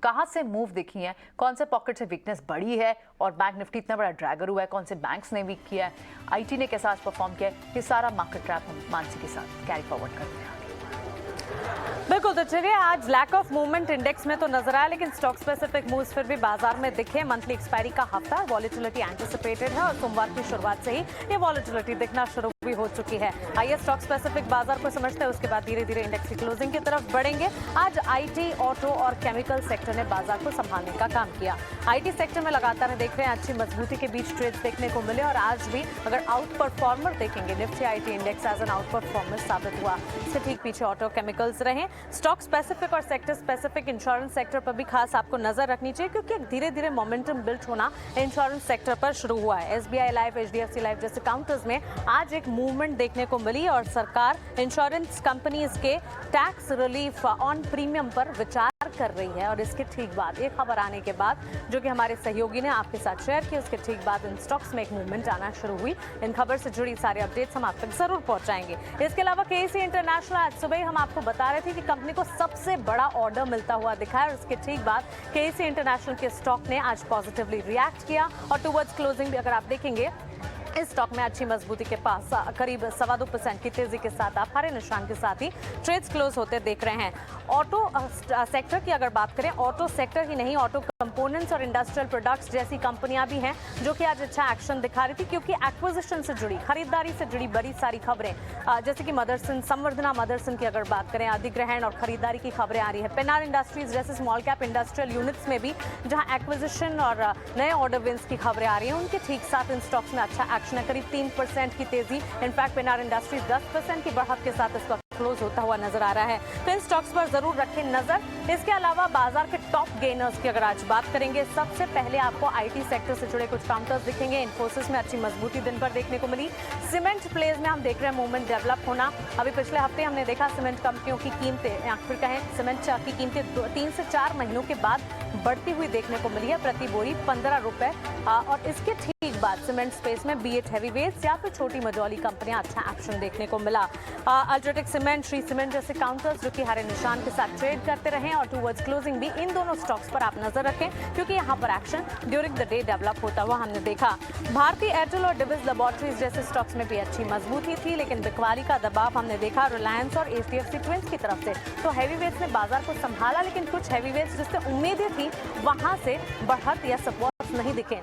कहां से मूव दिखी है, कौन से पॉकेट से वीकनेस बढ़ी है और बैंक निफ्टी इतना बड़ा ड्रैगर हुआ है, कौन से बैंक्स ने वीक किया है, आईटी ने कैसा आज परफॉर्म किया है, ये सारा मार्केट ट्रैप हम मानसी के साथ कैरी फॉरवर्ड करते हैं। बिल्कुल, तो चलिए आज लैक ऑफ मूवमेंट इंडेक्स में तो नजर आया, लेकिन स्टॉक स्पेसिफिक मूव्स फिर भी बाजार में दिखे। मंथली एक्सपायरी का हफ्ता है, वॉलेटिलिटी एंटिसिपेटेड है और सोमवार की शुरुआत से ही ये वॉलेटिलिटी दिखना शुरू भी हो चुकी है। आइए स्टॉक स्पेसिफिक बाजार को समझते हैं, उसके बाद धीरे धीरे इंडेक्स की क्लोजिंग की तरफ बढ़ेंगे। आज आईटी, ऑटो और केमिकल सेक्टर ने बाजार को संभालने का काम किया। आईटी सेक्टर में लगातार देख रहे हैं अच्छी मजबूती के बीच ट्रेड्स देखने को मिले और आज भी अगर आउट परफॉर्मर देखेंगे, Nifty IT index as an out performer साबित हुआ। इससे ठीक पीछे ऑटो, केमिकल्स रहे। स्टॉक स्पेसिफिक और सेक्टर स्पेसिफिक इंश्योरेंस सेक्टर पर भी खास आपको नजर रखनी चाहिए, क्योंकि धीरे धीरे मोमेंटम बिल्ड होना इंश्योरेंस सेक्टर पर शुरू हुआ है। एसबीआई लाइफ, एचडीएफसी लाइफ जैसे काउंटर्स में आज एक मूवमेंट देखने को मिली और सरकार इंश्योरेंस कंपनीज के टैक्स रिलीफ ऑन प्रीमियम पर विचार कर रही है। और इसके ठीक बाद एक खबर आने के बाद, जो कि हमारे सहयोगी ने आपके साथ शेयर की, उसके ठीक बाद इन स्टॉक्स में एक मूवमेंट आना शुरू हुई। इन खबर से जुड़ी सारे अपडेट्स हम आप तक जरूर पहुंचाएंगे। इसके अलावा केसी इंटरनेशनल आज सुबह हम आपको बता रहे थे कि कंपनी को सबसे बड़ा ऑर्डर मिलता हुआ दिखा है और उसके ठीक बाद केसी इंटरनेशनल के स्टॉक ने आज पॉजिटिवली रिएक्ट किया और टुवर्ड्स क्लोजिंग भी अगर आप देखेंगे इस स्टॉक में अच्छी मजबूती के पास करीब 2.25% की तेजी के साथ आप हरे निशान के साथ ही ट्रेड्स क्लोज होते देख रहे हैं। ऑटो सेक्टर की अगर बात करें, ऑटो सेक्टर ही नहीं, ऑटो कंपोनेंट्स और इंडस्ट्रियल प्रोडक्ट्स जैसी कंपनियां भी हैं जो कि आज अच्छा एक्शन दिखा रही थी, क्योंकि एक्विजिशन से जुड़ी, खरीदारी से जुड़ी बड़ी सारी खबरें, जैसे कि मदरसन, संवर्धना मदरसन की अगर बात करें, अधिग्रहण और खरीदारी की खबरें आ रही है। पेनार इंडस्ट्रीज जैसे स्मॉल कैप इंडस्ट्रियल यूनिट्स में भी जहां एक्विजिशन और नए ऑर्डर विंस की खबरें आ रही हैं, उनके ठीक साथ इन स्टॉक्स में अच्छा एक्शन है। करीब 3% की तेजी, इनफैक्ट पेनार इंडस्ट्रीज 10% की बढ़त के साथ इसका क्लोज होता हुआ नजर आ रहा है। तो इन स्टॉक्स पर जरूर रखें नजर। इसके अलावा बाजार के टॉप गेनर्स की अगर आज बात करेंगे, सबसे पहले आपको आईटी सेक्टर से जुड़े कुछ काउंटर्स दिखेंगे। इन्फोसिस में अच्छी मजबूती दिन भर देखने को मिली। सीमेंट प्लेज में हम देख रहे हैं मूवमेंट डेवलप होना। अभी पिछले हफ्ते हमने देखा सीमेंट कंपनियों की कीमतें, या फिर कहें सीमेंट की कीमतें 3 से 4 महीनों के बाद बढ़ती हुई देखने को मिली है, प्रति बोरी 15 रुपए। और इसके ठीक बाद सीमेंट स्पेस में बी इट हैवीवेट्स या फिर छोटी मझौली कंपनियां अच्छा एक्शन देखने को मिला। अल्ट्राटेक सीमेंट, श्री सीमेंट जैसे काउंटर्स जो कि हरे निशान के साथ ट्रेड करते रहे और टुवर्ड्स क्लोजिंग भी इन दोनों स्टॉक्स पर आप नजर रखें, क्योंकि यहां पर action during the day develop होता हुआ हमने देखा। भारतीय एयरटेल और डिविस लैबोरेटरीज जैसे स्टॉक्स में भी अच्छी मजबूती थी, लेकिन बिकवाली का दबाव हमने देखा रिलायंस और एचडीएफसी ट्विंस की तरफ से। तो हैवीवेट्स ने बाजार को संभाला, लेकिन कुछ हैवीवेट्स जिससे उम्मीदें थी वहां से बढ़त या सपोर्ट नहीं दिखे।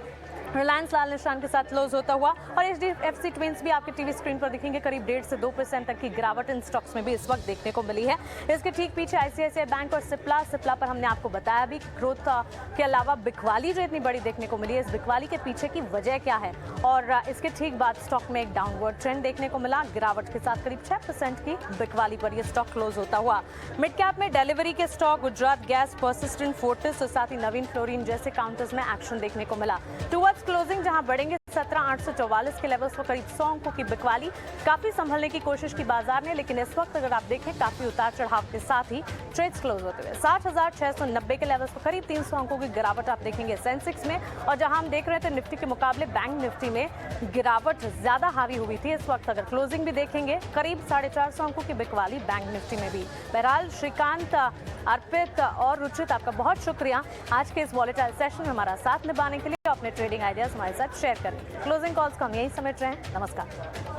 रिलायंस लाल निशान के साथ क्लोज होता हुआ और एचडीएफसी ट्विंस भी आपके टीवी स्क्रीन पर दिखेंगे। करीब 1.5 से 2% तक की गिरावट इन स्टॉक्स में भी इस वक्त देखने को मिली है। इसके ठीक पीछे आईसीआईसीआई बैंक और सिप्ला पर हमने आपको बताया भी ग्रोथ के अलावा बिकवाली जो इतनी बड़ी देखने को मिली है, इस बिकवाली के पीछे की वजह क्या है। और इसके ठीक बाद स्टॉक में एक डाउनवर्ड ट्रेंड देखने को मिला, गिरावट के साथ करीब 6% की बिकवाली पर यह स्टॉक क्लोज होता हुआ। मिड कैप में डिलीवरी के stock, Gujarat gas, persistent, Fortis और साथ ही नवीन फ्लोरिन जैसे काउंटर्स में एक्शन देखने को मिला। टुवर्ड्स क्लोजिंग जहां बढ़ेंगे 17,844 के लेवल्स पर करीब 100 अंकों की बिकवाली, काफी संभलने की कोशिश की बाजार ने, लेकिन इस वक्त अगर आप देखें काफी उतार चढ़ाव के साथ ही ट्रेड्स क्लोज होते हुए 60,690 के लेवल्स पर करीब 300 अंकों की गिरावट आप देखेंगे सेंसेक्स में। और जहां हम देख रहे थे निफ्टी के मुकाबले बैंक निफ्टी में गिरावट ज्यादा हावी हुई थी, इस वक्त अगर क्लोजिंग भी देखेंगे करीब 450 अंकों की बिकवाली बैंक निफ्टी में भी। बहरहाल श्रीकांत, अर्पित और रुचित, आपका बहुत शुक्रिया आज के इस वॉलेटाइल सेशन में हमारा साथ निभाने के लिए। अपने ट्रेडिंग आइडियाज हमारे साथ शेयर करें। क्लोजिंग कॉल्स को हम यही समेट रहे हैं। नमस्कार।